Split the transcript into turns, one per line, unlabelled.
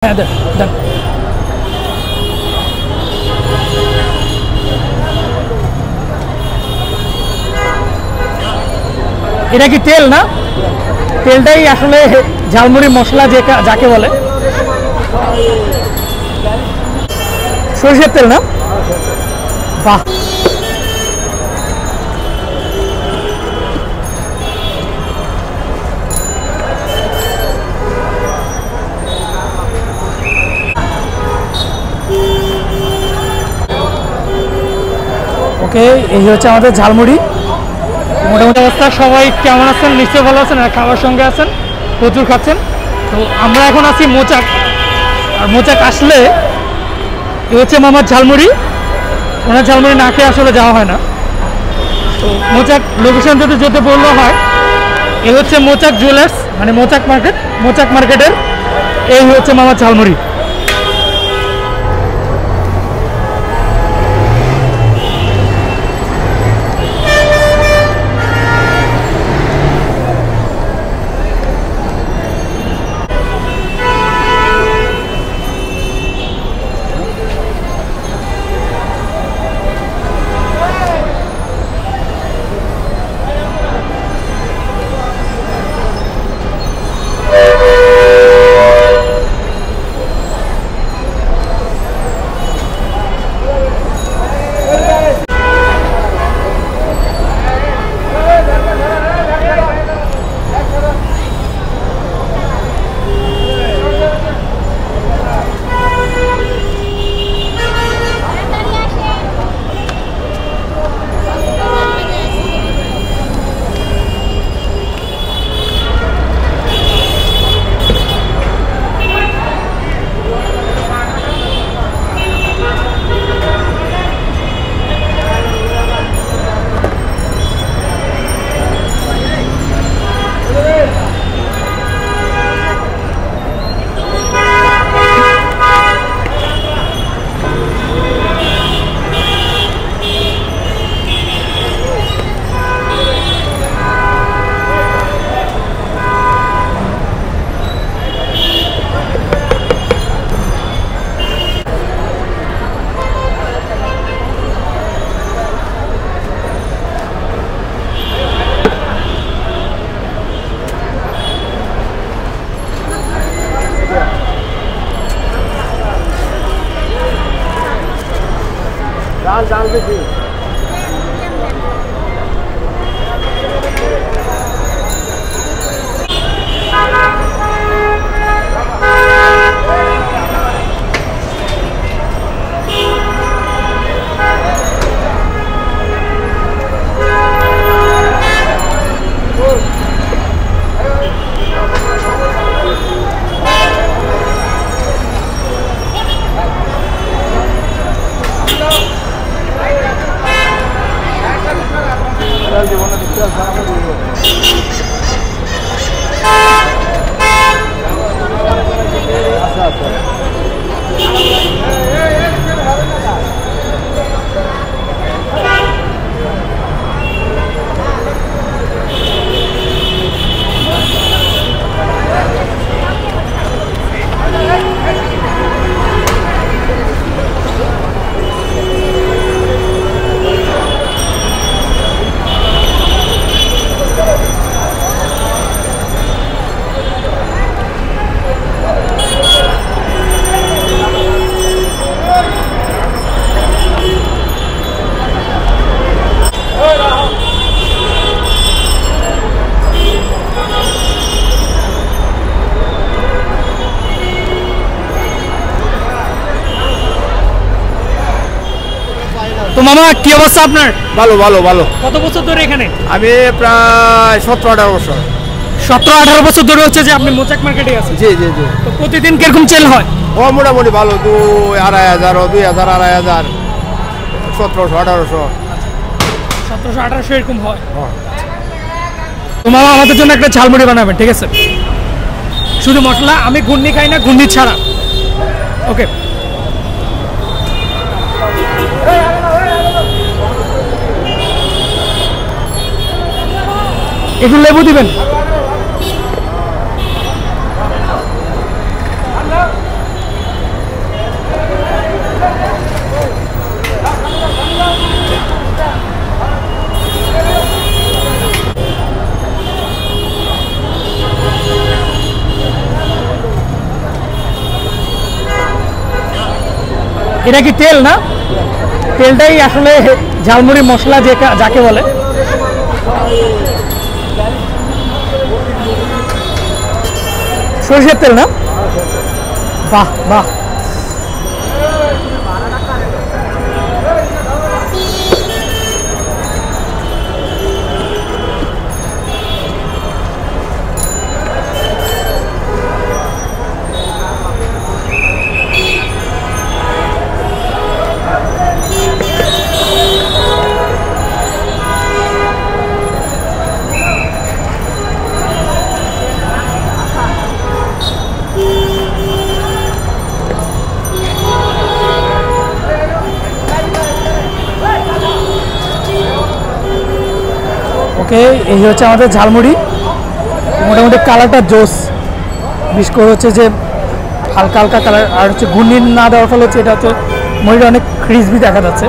হ্যাঁ দেন দেন। এটা কি তেল না? তেলটাই আসলে ঝালমুড়ি মশলা যাকে বলে, সরষের তেল না? বাহ, ওকে। এই হচ্ছে আমাদের ঝালমুড়ি। মোটামুটি অবস্থা। সবাই কেমন আছেন? নিশ্চয়ই ভালো আছেন আর খাওয়ার সঙ্গে আছেন, প্রচুর খাচ্ছেন। তো আমরা এখন আছি মোচাক, আর মোচাক আসলে এ হচ্ছে মামার ঝালমুড়ি। ওনার ঝালমুড়ি না খেয়ে আসলে যাওয়া হয় না। তো মোচাক লোকেশন যদি যেতে বললো হয়, এ হচ্ছে মোচাক জুয়েলার্স, মানে মোচাক মার্কেট। মোচাক মার্কেটের এই হচ্ছে মামার ঝালমুড়ি।
डाल दीजिए।
তো মামা কি অবস্থা আপনার?
ভালো ভালো ভালো।
কত বছর ধরে এখানে?
আমি প্রায় 17-18 বছর।
17-18 বছর ধরে হচ্ছে যে আপনি মোচাক মার্কেটে আছেন?
জি জি জি।
তো প্রতিদিন কিরকম সেল হয়?
ও মোটামুটি ভালো, 2,000, 2,500, 2,500, 1700, 1800,
1700-1800 এরকম হয়। তো মামা আমাদের জন্য একটা ঝালমুড়ি বানাবেন, ঠিক আছে? শুধু মশলা, আমি ঘুগনি খাই না, ঘুগনি ছাড়া। ওকে। একটু লেবু দিবেন। এটা কি তেল না? তেলটাই আসলে ঝালমুড়ি মশলা যাকে বলে। সরষের তেল না? বাহ বাহ। ওকে, এই হচ্ছে আমাদের ঝালমুড়ি। মোটামুটি কালারটা জোস, বিশেষ করে হচ্ছে যে হালকা হালকা কালার, আর হচ্ছে ঘূর্ণি না দেওয়ার ফলে হচ্ছে এটা হচ্ছে মুড়িটা অনেক ক্রিসপি দেখা যাচ্ছে।